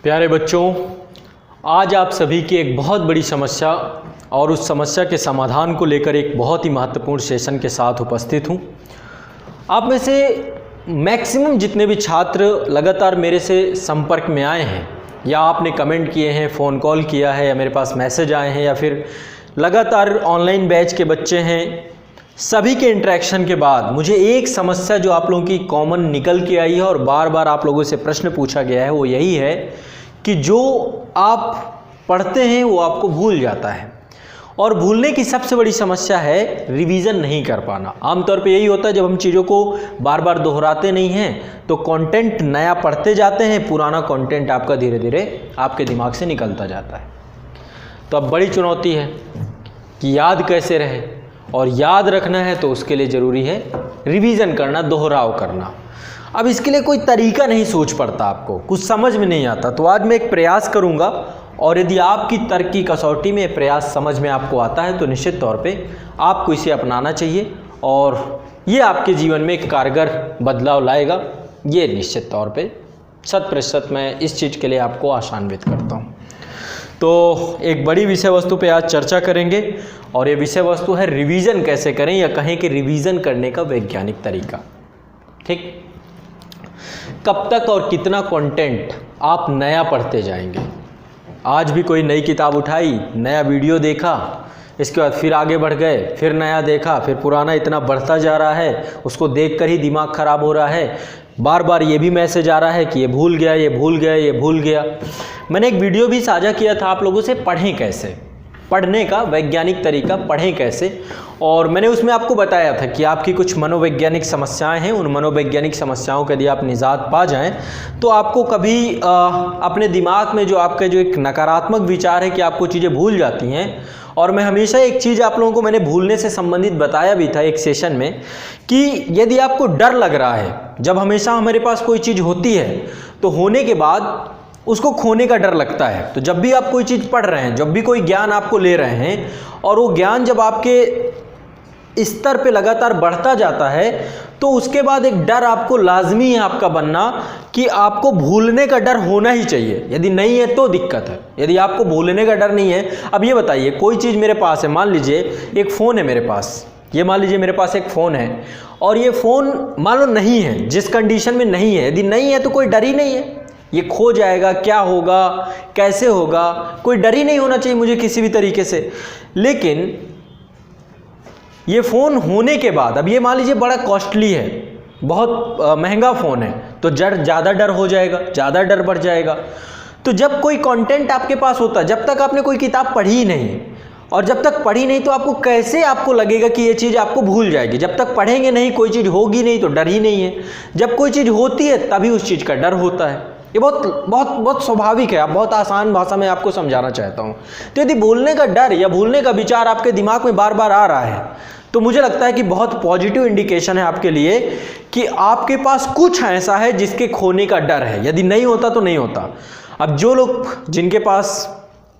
प्यारे बच्चों, आज आप सभी की एक बहुत बड़ी समस्या और उस समस्या के समाधान को लेकर एक बहुत ही महत्वपूर्ण सेशन के साथ उपस्थित हूँ। आप में से मैक्सिमम जितने भी छात्र लगातार मेरे से संपर्क में आए हैं या आपने कमेंट किए हैं, फ़ोन कॉल किया है या मेरे पास मैसेज आए हैं या फिर लगातार ऑनलाइन बैच के बच्चे हैं, सभी के इंटरेक्शन के बाद मुझे एक समस्या जो आप लोगों की कॉमन निकल के आई है और बार बार आप लोगों से प्रश्न पूछा गया है वो यही है कि जो आप पढ़ते हैं वो आपको भूल जाता है। और भूलने की सबसे बड़ी समस्या है रिवीजन नहीं कर पाना। आमतौर पे यही होता है, जब हम चीज़ों को बार बार दोहराते नहीं हैं तो कंटेंट नया पढ़ते जाते हैं, पुराना कंटेंट आपका धीरे धीरे आपके दिमाग से निकलता जाता है। तो अब बड़ी चुनौती है कि याद कैसे रहे, और याद रखना है तो उसके लिए ज़रूरी है रिवीजन करना, दोहराव करना। अब इसके लिए कोई तरीका नहीं सोच पड़ता, आपको कुछ समझ में नहीं आता। तो आज मैं एक प्रयास करूंगा और यदि आपकी तर्क की कसौटी में प्रयास समझ में आपको आता है तो निश्चित तौर पे आपको इसे अपनाना चाहिए और ये आपके जीवन में एक कारगर बदलाव लाएगा। ये निश्चित तौर पे 100% मैं इस चीज़ के लिए आपको आशान्वित करता हूँ। तो एक बड़ी विषय वस्तु पे आज चर्चा करेंगे और ये विषय वस्तु है रिवीजन कैसे करें, या कहें कि रिवीजन करने का वैज्ञानिक तरीका। ठीक, कब तक और कितना कंटेंट आप नया पढ़ते जाएंगे। आज भी कोई नई किताब उठाई, नया वीडियो देखा, इसके बाद फिर आगे बढ़ गए, फिर नया देखा, फिर पुराना इतना बढ़ता जा रहा है, उसको देखकर ही दिमाग खराब हो रहा है। बार बार ये भी मैसेज आ रहा है कि ये भूल गया, ये भूल गया, ये भूल गया। मैंने एक वीडियो भी साझा किया था आप लोगों से, पढ़ें कैसे, पढ़ने का वैज्ञानिक तरीका, पढ़ें कैसे। और मैंने उसमें आपको बताया था कि आपकी कुछ मनोवैज्ञानिक समस्याएं हैं, उन मनोवैज्ञानिक समस्याओं के यदि आप निजात पा जाएं तो आपको कभी अपने दिमाग में जो आपका जो एक नकारात्मक विचार है कि आपको चीज़ें भूल जाती हैं। और मैं हमेशा एक चीज़ आप लोगों को मैंने भूलने से संबंधित बताया भी था एक सेशन में कि यदि आपको डर लग रहा है, जब हमेशा हमारे पास कोई चीज़ होती है तो होने के बाद उसको खोने का डर लगता है। तो जब भी आप कोई चीज़ पढ़ रहे हैं, जब भी कोई ज्ञान आपको ले रहे हैं और वो ज्ञान जब आपके स्तर पे लगातार बढ़ता जाता है तो उसके बाद एक डर आपको लाजमी है आपका बनना कि आपको भूलने का डर होना ही चाहिए। यदि नहीं है तो दिक्कत है। यदि आपको भूलने का डर नहीं है, अब ये बताइए कोई चीज़ मेरे पास है, मान लीजिए एक फ़ोन है मेरे पास, ये मान लीजिए मेरे पास एक फ़ोन है और ये फ़ोन मान लो नहीं है, जिस कंडीशन में नहीं है, यदि नहीं है तो कोई डर ही नहीं है, ये खो जाएगा, क्या होगा, कैसे होगा, कोई डर ही नहीं होना चाहिए मुझे किसी भी तरीके से। लेकिन ये फ़ोन होने के बाद, अब ये मान लीजिए बड़ा कॉस्टली है, बहुत महंगा फ़ोन है, तो ज़्यादा डर हो जाएगा, ज़्यादा डर बढ़ जाएगा। तो जब कोई कंटेंट आपके पास होता है, जब तक आपने कोई किताब पढ़ी ही नहीं, और जब तक पढ़ी नहीं तो आपको कैसे आपको लगेगा कि ये चीज़ आपको भूल जाएगी। जब तक पढ़ेंगे नहीं, कोई चीज़ होगी नहीं तो डर ही नहीं है। जब कोई चीज़ होती है तभी उस चीज़ का डर होता है। ये बहुत बहुत बहुत स्वाभाविक है। आप बहुत आसान भाषा में आपको समझाना चाहता हूँ। तो यदि भूलने का डर या भूलने का विचार आपके दिमाग में बार बार आ रहा है तो मुझे लगता है कि बहुत पॉजिटिव इंडिकेशन है आपके लिए कि आपके पास कुछ ऐसा है जिसके खोने का डर है। यदि नहीं होता तो नहीं होता। अब जो लोग जिनके पास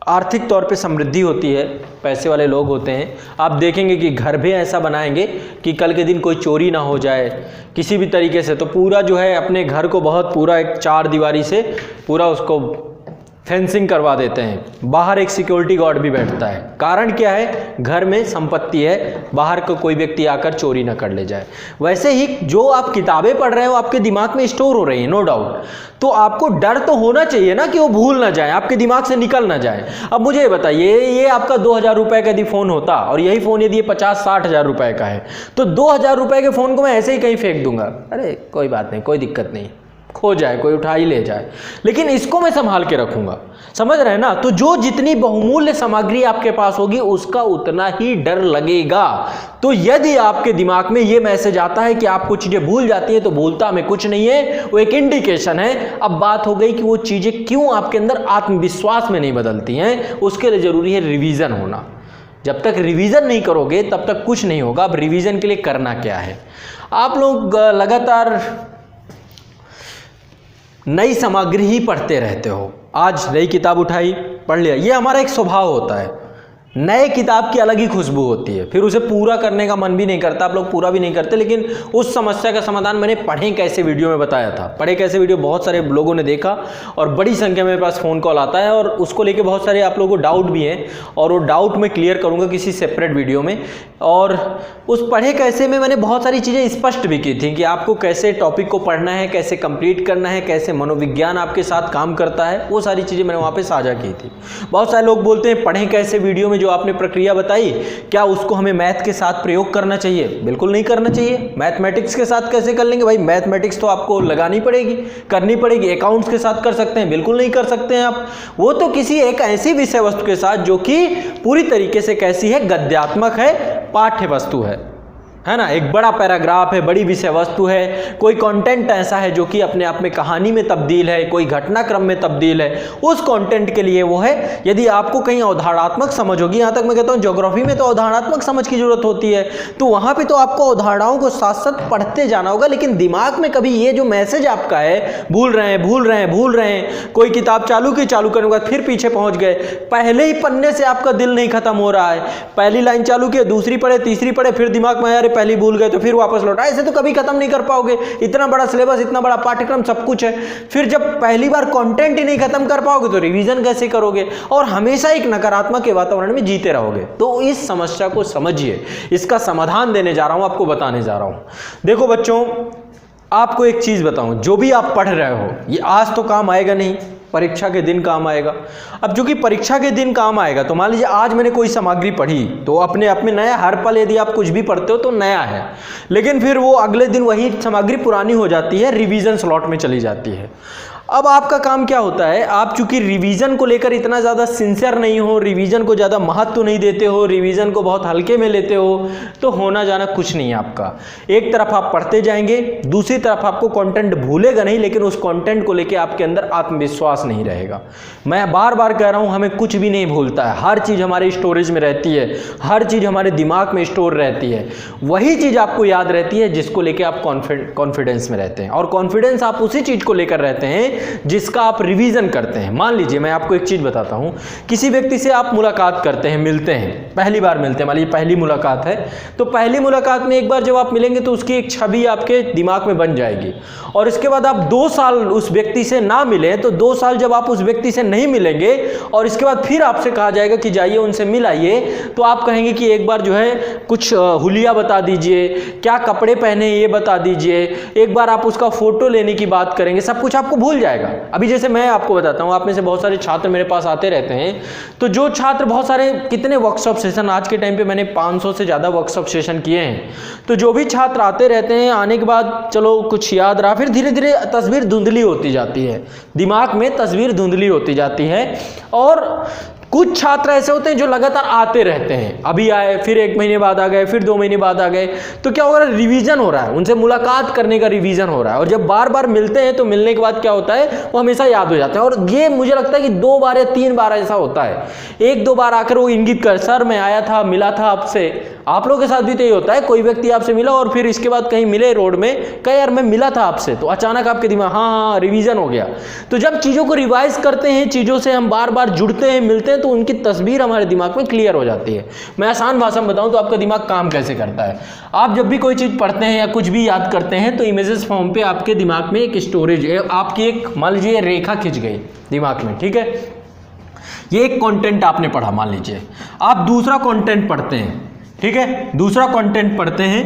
आर्थिक तौर पे समृद्धि होती है, पैसे वाले लोग होते हैं, आप देखेंगे कि घर भी ऐसा बनाएंगे कि कल के दिन कोई चोरी ना हो जाए किसी भी तरीके से। तो पूरा जो है अपने घर को बहुत पूरा एक 4 दीवारी से पूरा उसको फेंसिंग करवा देते हैं। बाहर एक सिक्योरिटी गार्ड भी बैठता है। कारण क्या है? घर में संपत्ति है, बाहर को कोई व्यक्ति आकर चोरी ना कर ले जाए। वैसे ही जो आप किताबें पढ़ रहे हो आपके दिमाग में स्टोर हो रही है, नो डाउट। तो आपको डर तो होना चाहिए ना कि वो भूल ना जाए, आपके दिमाग से निकल ना जाए। अब मुझे ये बताइए, ये आपका 2000 रुपए का यदि फ़ोन होता और यही फ़ोन यदि 50-60 हज़ार रुपए का है तो 2000 रुपए के फ़ोन को मैं ऐसे ही कहीं फेंक दूंगा, अरे कोई बात नहीं, कोई दिक्कत नहीं, खो जाए, कोई उठा ही ले जाए, लेकिन इसको मैं संभाल के रखूंगा। समझ रहे हैं ना? तो जो जितनी बहुमूल्य सामग्री आपके पास होगी उसका उतना ही डर लगेगा। तो यदि आपके दिमाग में ये मैसेज आता है कि आप कुछ चीजें भूल जाती है तो भूलता में कुछ नहीं है, वो एक इंडिकेशन है। अब बात हो गई कि वो चीजें क्यों आपके अंदर आत्मविश्वास में नहीं बदलती हैं। उसके लिए जरूरी है रिवीजन होना। जब तक रिवीजन नहीं करोगे तब तक कुछ नहीं होगा। अब रिवीजन के लिए करना क्या है? आप लोग लगातार नई सामग्री ही पढ़ते रहते हो। आज नई किताब उठाई, पढ़ लिया, ये हमारा एक स्वभाव होता है। नए किताब की अलग ही खुशबू होती है, फिर उसे पूरा करने का मन भी नहीं करता, आप लोग पूरा भी नहीं करते। लेकिन उस समस्या का समाधान मैंने पढ़े कैसे वीडियो में बताया था। पढ़े कैसे वीडियो बहुत सारे लोगों ने देखा और बड़ी संख्या में मेरे पास फ़ोन कॉल आता है और उसको लेके बहुत सारे आप लोगों को डाउट भी हैं और वो डाउट मैं क्लियर करूँगा किसी सेपरेट वीडियो में। और उस पढ़े कैसे में मैंने बहुत सारी चीज़ें स्पष्ट भी की थी कि आपको कैसे टॉपिक को पढ़ना है, कैसे कंप्लीट करना है, कैसे मनोविज्ञान आपके साथ काम करता है, वो सारी चीज़ें मैंने वहाँ पे साझा की थी। बहुत सारे लोग बोलते हैं पढ़ें कैसे वीडियो में जो आपने प्रक्रिया बताई, क्या उसको हमें मैथ के साथ प्रयोग करना चाहिए? बिल्कुल नहीं करना चाहिए। मैथमेटिक्स के साथ कैसे कर लेंगे भाई? मैथमेटिक्स तो आपको लगानी पड़ेगी, करनी पड़ेगी। अकाउंट्स के साथ कर सकते हैं? बिल्कुल नहीं कर सकते हैं आप। वो तो किसी एक ऐसी विषय वस्तु के साथ जो कि पूरी तरीके से कैसी है, गद्यात्मक है, पाठ्य वस्तु है ना, एक बड़ा पैराग्राफ है, बड़ी विषय वस्तु है, कोई कंटेंट ऐसा है जो कि अपने आप में कहानी में तब्दील है, कोई घटनाक्रम में तब्दील है, उस कंटेंट के लिए वो है। यदि आपको कहीं अवधारणात्मक समझ होगी, यहाँ तक मैं कहता हूँ ज्योग्राफी में तो अवधारणात्मक समझ की जरूरत होती है, तो वहाँ पे तो आपको अवधारणाओं को साथ साथ पढ़ते जाना होगा। लेकिन दिमाग में कभी ये जो मैसेज आपका है, भूल रहे हैं, कोई किताब चालू करने के बाद फिर पीछे पहुंच गए, पहले ही पन्ने से आपका दिल नहीं खत्म हो रहा है, पहली लाइन चालू की, दूसरी पढ़े, तीसरी पढ़े, फिर दिमाग में यार पहली भूल गए तो फिर वापस लौटा, ऐसे तो कभी खत्म नहीं कर पाओगे। इतना बड़ा सिलेबस, इतना बड़ा पाठ्यक्रम, सब कुछ है, फिर जब पहली बार कंटेंट ही नहीं खत्म कर पाओगे तो रिवीजन कैसे करोगे? और हमेशा एक नकारात्मक के वातावरण में जीते रहोगे। तो इस समस्या को समझिए, इसका समाधान देने जा रहा हूं, आपको बताने जा रहा हूं। देखो बच्चों, आपको एक चीज बताऊं, जो भी आप पढ़ रहे हो ये आज तो काम आएगा नहीं, परीक्षा के दिन काम आएगा। अब जो कि परीक्षा के दिन काम आएगा, तो मान लीजिए आज मैंने कोई सामग्री पढ़ी तो अपने आप में नया, हर पल यदि आप कुछ भी पढ़ते हो तो नया है, लेकिन फिर वो अगले दिन वही सामग्री पुरानी हो जाती है, रिवीजन स्लॉट में चली जाती है। अब आपका काम क्या होता है, आप चूंकि रिवीजन को लेकर इतना ज़्यादा सिंसियर नहीं हो, रिवीजन को ज़्यादा महत्व नहीं देते हो, रिवीजन को बहुत हल्के में लेते हो, तो होना जाना कुछ नहीं है आपका। एक तरफ आप पढ़ते जाएंगे, दूसरी तरफ आपको कंटेंट भूलेगा नहीं, लेकिन उस कंटेंट को लेकर आपके अंदर आत्मविश्वास नहीं रहेगा। मैं बार बार कह रहा हूँ, हमें कुछ भी नहीं भूलता है, हर चीज़ हमारे स्टोरेज में रहती है, हर चीज़ हमारे दिमाग में स्टोर रहती है। वही चीज़ आपको याद रहती है जिसको लेकर आप कॉन्फिडेंस में रहते हैं, और कॉन्फिडेंस आप उसी चीज़ को लेकर रहते हैं जिसका आप रिवीजन करते हैं। मान लीजिए मैं आपको एक चीज बताता हूं, किसी व्यक्ति से आप मुलाकात करते हैं, मिलते हैं, पहली बार मिलते हैं, मान लीजिए पहली मुलाकात है, तो पहली मुलाकात में एक बार जब आप मिलेंगे तो उसकी एक छवि आपके दिमाग में बन जाएगी, और इसके बाद आप 2 साल उस व्यक्ति से ना मिले, तो 2 साल जब आप उस व्यक्ति से नहीं मिलेंगे और इसके बाद फिर आपसे कहा जाएगा कि जाइए उनसे मिल आइए, तो आप कहेंगे कि एक बार जो है कुछ हुलिया बता दीजिए, क्या कपड़े पहने ये बता दीजिए, एक बार आप उसका फोटो लेने की बात करेंगे, सब कुछ आपको भूल जाएगा। अभी जैसे मैं आपको बताता हूं, आप में से बहुत सारे छात्र मेरे पास आते रहते हैं, तो जो छात्र बहुत सारे, कितने वर्कशॉप सेशन आज के टाइम पे मैंने 500 से ज़्यादा वर्कशॉप सेशन किए हैं, तो जो भी छात्र आते रहते हैं, आने के बाद चलो कुछ याद रहा, फिर धीरे धीरे तस्वीर धुंधली होती जाती है, दिमाग में तस्वीर धुंधली होती जाती है। और कुछ छात्र ऐसे होते हैं जो लगातार आते रहते हैं, अभी आए, फिर 1 महीने बाद आ गए, फिर 2 महीने बाद आ गए, तो क्या हो रहा है, रिवीजन हो रहा है, उनसे मुलाकात करने का रिवीजन हो रहा है। और जब बार बार मिलते हैं तो मिलने के बाद क्या होता है, वो हमेशा याद हो जाता है। और ये मुझे लगता है कि 2 बार या 3 बार ऐसा होता है, 1-2 बार आकर वो इंगित कर, सर मैं आया था, मिला था आपसे। आप लोगों के साथ भी तो ये होता है, कोई व्यक्ति आपसे मिला और फिर इसके बाद कहीं मिले रोड में, कहे यार मैं मिला था आपसे, तो अचानक आपके दिमाग हाँ रिवीजन हो गया। तो जब चीज़ों को रिवाइज करते हैं, चीज़ों से हम बार बार जुड़ते हैं, मिलते हैं, तो उनकी तस्वीर हमारे दिमाग में क्लियर हो जाती है। मैं आसान भाषा में बताऊं तो आपका दिमाग काम कैसे करता है। आप जब भी कोई चीज़ पढ़ते हैं या कुछ भी याद करते हैं, तो इमेजेस फॉर्म पे आपके दिमाग में एक स्टोरेज है, आपकी एक, मान लीजिए रेखा खिंच गई दिमाग में, ठीक है, ये एक कंटेंट आपने पढ़ा, मान लीजिए आप दूसरा कंटेंट पढ़ते हैं, ठीक है, दूसरा कंटेंट पढ़ते हैं,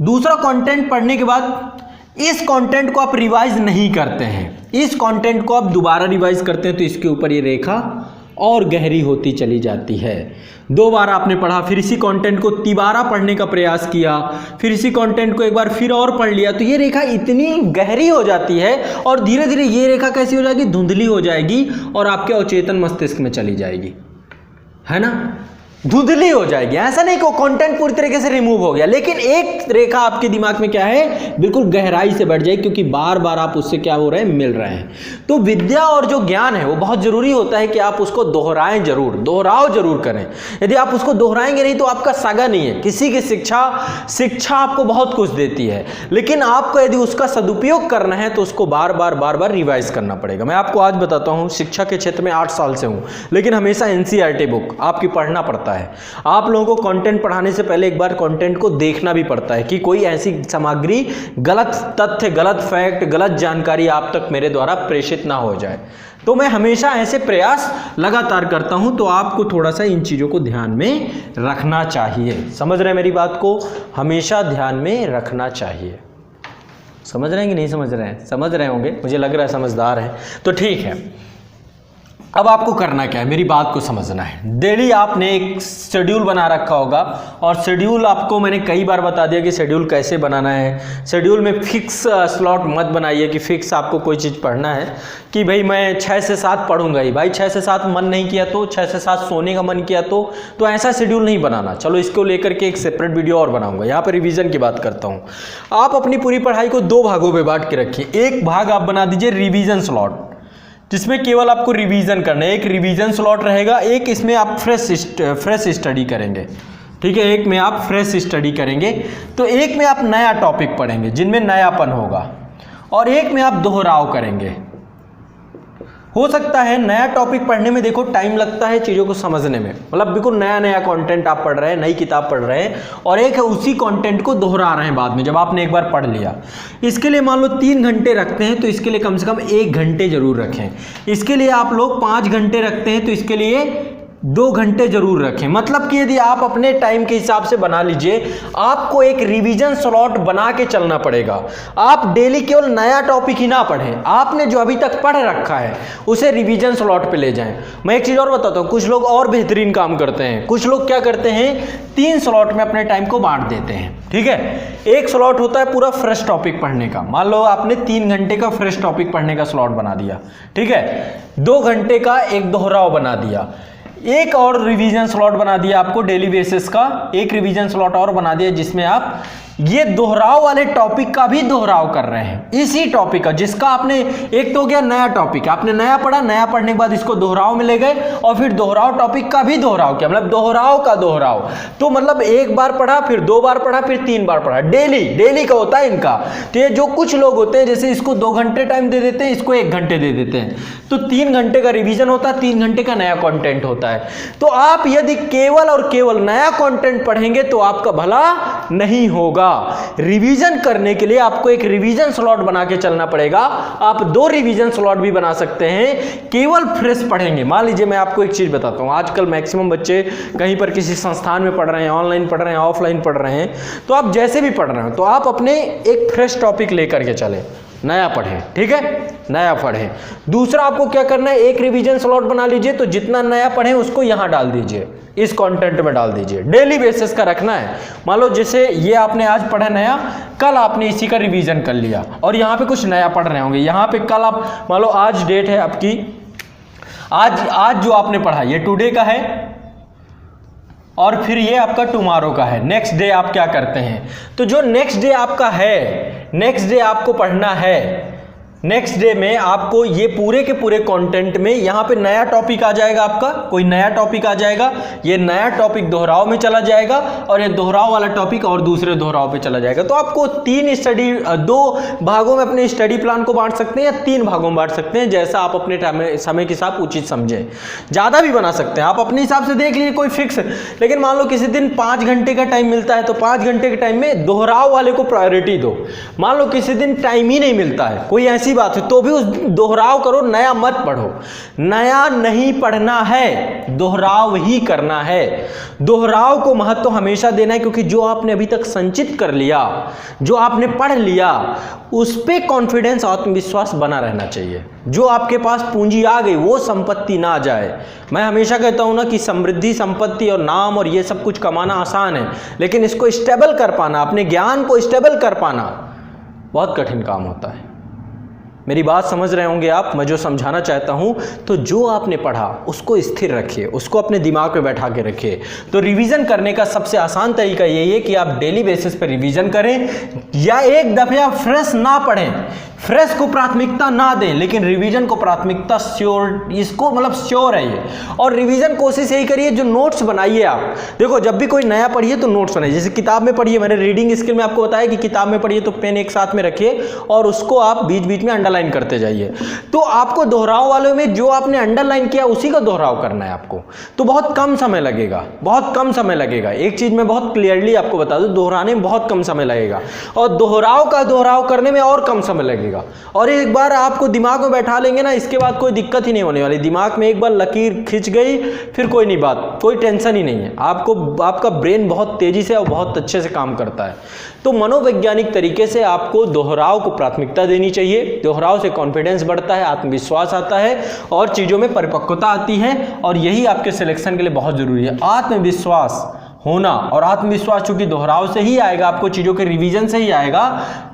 दूसरा कंटेंट पढ़ने के बाद इस कंटेंट को आप रिवाइज नहीं करते हैं, इस कंटेंट को आप दोबारा रिवाइज करते हैं, तो इसके ऊपर ये रेखा और गहरी होती चली जाती है। 2 बार आपने पढ़ा, फिर इसी कंटेंट को तिबारा पढ़ने का प्रयास किया, फिर इसी कंटेंट को एक बार फिर और पढ़ लिया, तो ये रेखा इतनी गहरी हो जाती है और धीरे धीरे ये रेखा कैसी हो जाएगी, धुंधली हो जाएगी और आपके अवचेतन मस्तिष्क में चली जाएगी, है ना, धुंधली हो जाएगी। ऐसा नहीं कि कंटेंट पूरी तरीके से रिमूव हो गया, लेकिन एक रेखा आपके दिमाग में क्या है, बिल्कुल गहराई से बढ़ जाएगी, क्योंकि बार बार आप उससे क्या हो रहे हैं, मिल रहे हैं। तो विद्या और जो ज्ञान है वो बहुत जरूरी होता है कि आप उसको दोहराएं जरूर, दोहराव जरूर करें। यदि आप उसको दोहराएंगे नहीं तो आपका सागा नहीं है। किसी की शिक्षा आपको बहुत कुछ देती है, लेकिन आपको यदि उसका सदुपयोग करना है तो उसको बार बार रिवाइज करना पड़ेगा। मैं आपको आज बताता हूँ, शिक्षा के क्षेत्र में 8 साल से हूँ, लेकिन हमेशा NCERT बुक आपकी पढ़ना पड़ता है। है। आप लोगों को कंटेंट पढ़ाने से पहले एक बार कंटेंट को देखना भी पड़ता है कि कोई ऐसी सामग्री, गलत तथ्य, गलत फैक्ट, गलत जानकारी आप तक मेरे द्वारा प्रेषित ना हो जाए। तो मैं हमेशा ऐसे प्रयास लगातार करता हूं, तो आपको थोड़ा सा इन चीज़ों को ध्यान में रखना चाहिए। समझ रहे हैं मेरी बात को? हमेशा ध्यान में रखना चाहिए। समझ रहे हैं कि नहीं समझ रहे हैं? समझ रहे होंगे, मुझे लग रहा है समझदार हैं। तो ठीक है, अब आपको करना क्या है, मेरी बात को समझना है। डेली आपने एक शेड्यूल बना रखा होगा, और शेड्यूल आपको मैंने कई बार बता दिया कि शेड्यूल कैसे बनाना है। शेड्यूल में फिक्स स्लॉट मत बनाइए कि फिक्स आपको कोई चीज़ पढ़ना है कि भाई मैं 6 से 7 पढ़ूंगा ही। भाई 6 से 7 मन नहीं किया तो, 6 से 7 सोने का मन किया तो ऐसा शेड्यूल नहीं बनाना। चलो इसको लेकर के एक सेपरेट वीडियो और बनाऊंगा। यहाँ पर रिवीजन की बात करता हूँ। आप अपनी पूरी पढ़ाई को 2 भागों में बांट के रखिए। एक भाग आप बना दीजिए रिवीजन स्लॉट, जिसमें केवल आपको रिवीजन करना है। एक रिवीजन स्लॉट रहेगा, एक इसमें आप फ्रेश स्टडी करेंगे। ठीक है, एक में आप फ्रेश स्टडी करेंगे, तो एक में आप नया टॉपिक पढ़ेंगे जिनमें नयापन होगा, और एक में आप दोहराव करेंगे। हो सकता है नया टॉपिक पढ़ने में देखो टाइम लगता है चीज़ों को समझने में, मतलब बिल्कुल नया नया कंटेंट आप पढ़ रहे हैं, नई किताब पढ़ रहे हैं, और एक है उसी कंटेंट को दोहरा रहे हैं बाद में जब आपने एक बार पढ़ लिया। इसके लिए मान लो 3 घंटे रखते हैं, तो इसके लिए कम से कम 1 घंटे जरूर रखें। इसके लिए आप लोग 5 घंटे रखते हैं, तो इसके लिए 2 घंटे जरूर रखें। मतलब कि यदि आप अपने टाइम के हिसाब से बना लीजिए, आपको एक रिवीजन स्लॉट बना के चलना पड़ेगा। आप डेली केवल नया टॉपिक ही ना पढ़ें, आपने जो अभी तक पढ़ रखा है उसे रिवीजन स्लॉट पे ले जाएं। मैं एक चीज़ और बताता हूँ, कुछ लोग और बेहतरीन काम करते हैं। कुछ लोग क्या करते हैं, 3 स्लॉट में अपने टाइम को बांट देते हैं। ठीक है, एक स्लॉट होता है पूरा फ्रेश टॉपिक पढ़ने का। मान लो आपने 3 घंटे का फ्रेश टॉपिक पढ़ने का स्लॉट बना दिया। ठीक है, 2 घंटे का एक दोहराव बना दिया, एक और रिवीजन स्लॉट बना दिया आपको डेली बेसिस का, एक रिवीजन स्लॉट और बना दिया जिसमें आप ये दोहराव वाले टॉपिक का भी दोहराव कर रहे हैं। इसी टॉपिक का जिसका आपने, एक तो हो गया नया टॉपिक, आपने नया पढ़ा, नया पढ़ने के बाद इसको दोहराव में ले गए, और फिर दोहराव टॉपिक का भी दोहराव किया, मतलब दोहराव का दोहराव। तो मतलब 1 बार पढ़ा, फिर 2 बार पढ़ा, फिर 3 बार पढ़ा। डेली का होता है इनका। तो ये जो कुछ लोग होते हैं, जैसे इसको 2 घंटे टाइम दे देते हैं, इसको 1 घंटे दे देते हैं, तो 3 घंटे का रिवीजन होता है, 3 घंटे का नया कंटेंट होता है। तो आप यदि केवल और केवल नया कंटेंट पढ़ेंगे तो आपका भला नहीं होगा। रिवीजन करने के लिए आपको एक रिवीजन स्लॉट बना के चलना पड़ेगा। आप 2 रिवीजन स्लॉट भी बना सकते हैं, केवल फ्रेश पढ़ेंगे। मान लीजिए मैं आपको एक चीज बताता हूं, आजकल मैक्सिमम बच्चे कहीं पर किसी संस्थान में पढ़ रहे हैं, ऑनलाइन पढ़ रहे हैं, ऑफलाइन पढ़ रहे हैं, तो आप जैसे भी पढ़ रहे हो तो आप अपने एक फ्रेश टॉपिक लेकर के चले, नया पढ़ें। ठीक है, नया पढ़ें। दूसरा आपको क्या करना है, एक रिवीजन स्लॉट बना लीजिए, तो जितना नया पढ़ें उसको यहां डाल दीजिए, इस कंटेंट में डाल दीजिए। डेली बेसिस का रखना है। मान लो जैसे ये आपने आज पढ़ा नया, कल आपने इसी का रिवीजन कर लिया, और यहाँ पे कुछ नया पढ़ रहे होंगे। यहाँ पे कल आप मान लो आज डेट है आपकी, आज जो आपने पढ़ा ये टुडे का है, और फिर ये आपका टुमारो का है। नेक्स्ट डे आप क्या करते हैं, तो जो नेक्स्ट डे आपका है, नेक्स्ट डे आपको पढ़ना है, नेक्स्ट डे में आपको ये पूरे के पूरे कंटेंट में यहाँ पे नया टॉपिक आ जाएगा, आपका कोई नया टॉपिक आ जाएगा, ये नया टॉपिक दोहराव में चला जाएगा, और ये दोहराव वाला टॉपिक और दूसरे दोहराव पे चला जाएगा। तो आपको 2 भागों में अपने स्टडी प्लान को बांट सकते हैं, या 3 भागों में बांट सकते हैं, जैसा आप अपने समय के हिसाब उचित समझें। ज़्यादा भी बना सकते हैं आप अपने हिसाब से, देख लीजिए कोई फिक्स। लेकिन मान लो किसी दिन 5 घंटे का टाइम मिलता है, तो 5 घंटे के टाइम में दोहराव वाले को प्रायोरिटी दो। मान लो किसी दिन टाइम ही नहीं मिलता है, कोई ऐसी बात है, तो भी उस दोहराव करो, नया मत पढ़ो। नया नहीं पढ़ना है, दोहराव ही करना है। दोहराव को महत्व हमेशा देना है, क्योंकि जो आपने अभी तक संचित कर लिया, जो आपने पढ़ लिया, उस पे कॉन्फिडेंस, आत्मविश्वास बना रहना चाहिए। जो आपके पास पूंजी आ गई वो संपत्ति ना जाए। मैं हमेशा कहता हूं ना कि समृद्धि, संपत्ति और नाम और ये सब कुछ कमाना आसान है, लेकिन इसको स्टेबल कर पाना, अपने ज्ञान को स्टेबल कर पाना बहुत कठिन काम होता है। मेरी बात समझ रहे होंगे आप, मैं जो समझाना चाहता हूं। तो जो आपने पढ़ा उसको स्थिर रखिए, उसको अपने दिमाग पे बैठा के रखिए। तो रिवीजन करने का सबसे आसान तरीका यही है कि आप डेली बेसिस पे रिवीजन करें, या एक दफे आप फ्रेश ना पढ़ें, फ्रेश को प्राथमिकता ना दें, लेकिन रिवीजन को प्राथमिकता श्योर, इसको मतलब श्योर है ये। और रिवीजन कोशिश यही करिए, जो नोट्स बनाइए आप, देखो जब भी कोई नया पढ़िए तो नोट्स बनाइए। जैसे किताब में पढ़िए, मैंने रीडिंग स्किल में आपको बताया कि किताब में पढ़िए तो पेन एक साथ में रखिए और उसको आप बीच बीच में अंडरलाइन करते जाइए। तो आपको दोहराव वालों में जो आपने अंडरलाइन किया उसी का दोहराव करना है आपको, तो बहुत कम समय लगेगा, बहुत कम समय लगेगा। एक चीज मैं बहुत क्लियरली आपको बता दूं, दोहराने में बहुत कम समय लगेगा और दोहराव का दोहराव करने में और कम समय लगेगा। और एक बार आपको दिमाग में बैठा लेंगे ना, इसके बाद कोई दिक्कत ही नहीं होने वाली। दिमाग में एक बार लकीर खिंच गई फिर कोई नहीं बात, कोई टेंशन ही नहीं है आपको। आपका ब्रेन बहुत तेजी से और बहुत अच्छे से काम करता है। तो मनोवैज्ञानिक तरीके से आपको दोहराव को प्राथमिकता देनी चाहिए। दोहराव से कॉन्फिडेंस बढ़ता है, आत्मविश्वास आता है और चीज़ों में परिपक्वता आती है, और यही आपके सिलेक्शन के लिए बहुत जरूरी है, आत्मविश्वास होना। और आत्मविश्वास चूंकि दोहराव से ही आएगा, आपको चीज़ों के रिवीजन से ही आएगा।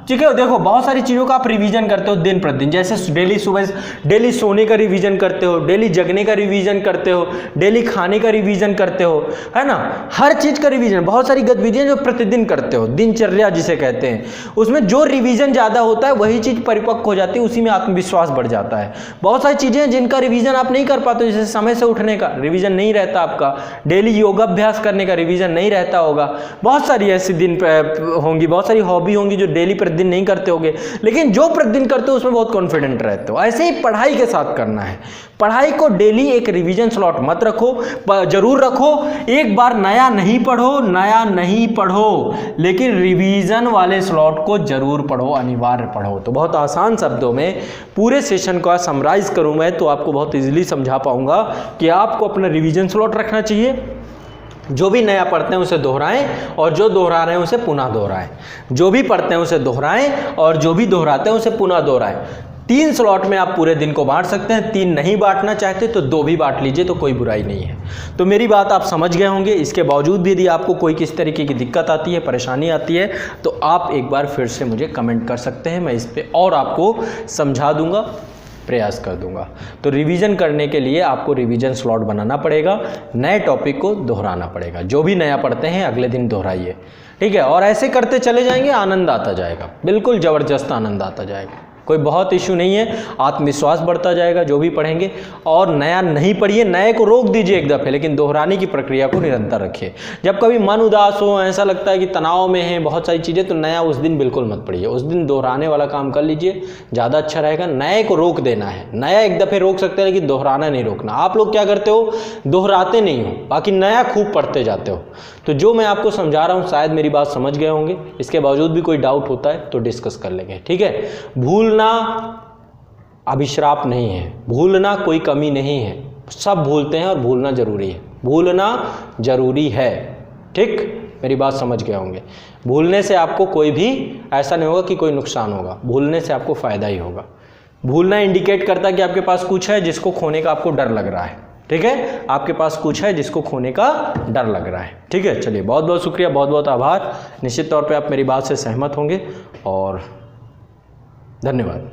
ठीक है, देखो बहुत सारी चीज़ों का आप रिवीजन करते हो दिन प्रतिदिन, जैसे डेली सुबह डेली सोने का रिवीजन करते हो, डेली जगने का रिवीजन करते हो, डेली खाने का रिवीजन करते हो, है ना, हर चीज़ का रिवीजन। बहुत सारी गतिविधियां जो प्रतिदिन करते हो, दिनचर्या जिसे कहते हैं, उसमें जो रिवीजन ज़्यादा होता है वही चीज़ परिपक्व हो जाती है, उसी में आत्मविश्वास बढ़ जाता है। बहुत सारी चीज़ें जिनका रिवीजन आप नहीं कर पाते, जैसे समय से उठने का रिवीजन नहीं रहता आपका, डेली योगाभ्यास करने का रिवीजन नहीं रहता होगा, बहुत सारी ऐसी दिन होंगी, बहुत सारी हॉबी होंगी जो डेली प्रतिदिन नहीं करते होगे, लेकिन जो प्रतिदिन करते हो उसमें बहुत कॉन्फिडेंट रहते हो। ऐसे ही पढ़ाई के साथ करना है। पढ़ाई को डेली एक रिवीजन स्लॉट मत रखो, जरूर रखो। एक बार नया नहीं पढ़ो, लेकिन रिवीजन वाले स्लॉट को जरूर पढ़ो, अनिवार्य पढ़ो। तो बहुत आसान शब्दों में पूरे सेशन को समराइज करूं मैं तो आपको बहुत इजीली समझा पाऊंगा कि आपको अपना रिवीजन स्लॉट रखना चाहिए। जो भी नया पढ़ते हैं उसे दोहराएं और जो दोहरा रहे हैं उसे पुनः दोहराएं। जो भी पढ़ते हैं उसे दोहराएं और जो भी दोहराते हैं उसे पुनः दोहराएं। 3 स्लॉट में आप पूरे दिन को बांट सकते हैं। 3 नहीं बांटना चाहते तो 2 भी बांट लीजिए, तो कोई बुराई नहीं है। तो मेरी बात आप समझ गए होंगे। इसके बावजूद भी यदि आपको कोई किस तरीके की दिक्कत आती है, परेशानी आती है, तो आप एक बार फिर से मुझे कमेंट कर सकते हैं। मैं इस पर और आपको समझा दूंगा, प्रयास कर दूंगा। तो रिवीजन करने के लिए आपको रिवीजन स्लॉट बनाना पड़ेगा, नए टॉपिक को दोहराना पड़ेगा। जो भी नया पढ़ते हैं अगले दिन दोहराइए, ठीक है। और ऐसे करते चले जाएंगे, आनंद आता जाएगा, बिल्कुल ज़बरदस्त आनंद आता जाएगा। कोई बहुत इशू नहीं है, आत्मविश्वास बढ़ता जाएगा जो भी पढ़ेंगे। और नया नहीं पढ़िए, नए को रोक दीजिए एक दफ़े, लेकिन दोहराने की प्रक्रिया को निरंतर रखिए। जब कभी मन उदास हो, ऐसा लगता है कि तनाव में है बहुत सारी चीज़ें, तो नया उस दिन बिल्कुल मत पढ़िए। उस दिन दोहराने वाला काम कर लीजिए, ज़्यादा अच्छा रहेगा। नए को रोक देना है, नया एक दफ़े रोक सकते हैं लेकिन दोहराना नहीं रोकना। आप लोग क्या करते हो, दोहराते नहीं हो, बाकी नया खूब पढ़ते जाते हो। तो जो मैं आपको समझा रहा हूँ शायद मेरी बात समझ गए होंगे। इसके बावजूद भी कोई डाउट होता है तो डिस्कस कर लेंगे, ठीक है। भूलना अभिश्राप नहीं है, भूलना कोई कमी नहीं है, सब भूलते हैं और भूलना जरूरी है, भूलना जरूरी है, ठीक। मेरी बात समझ गए होंगे। भूलने से आपको कोई भी ऐसा नहीं होगा कि कोई नुकसान होगा, भूलने से आपको फ़ायदा ही होगा। भूलना इंडिकेट करता है कि आपके पास कुछ है जिसको खोने का आपको डर लग रहा है, ठीक है। आपके पास कुछ है जिसको खोने का डर लग रहा है, ठीक है। चलिए, बहुत बहुत शुक्रिया, बहुत बहुत आभार। निश्चित तौर पे आप मेरी बात से सहमत होंगे और धन्यवाद।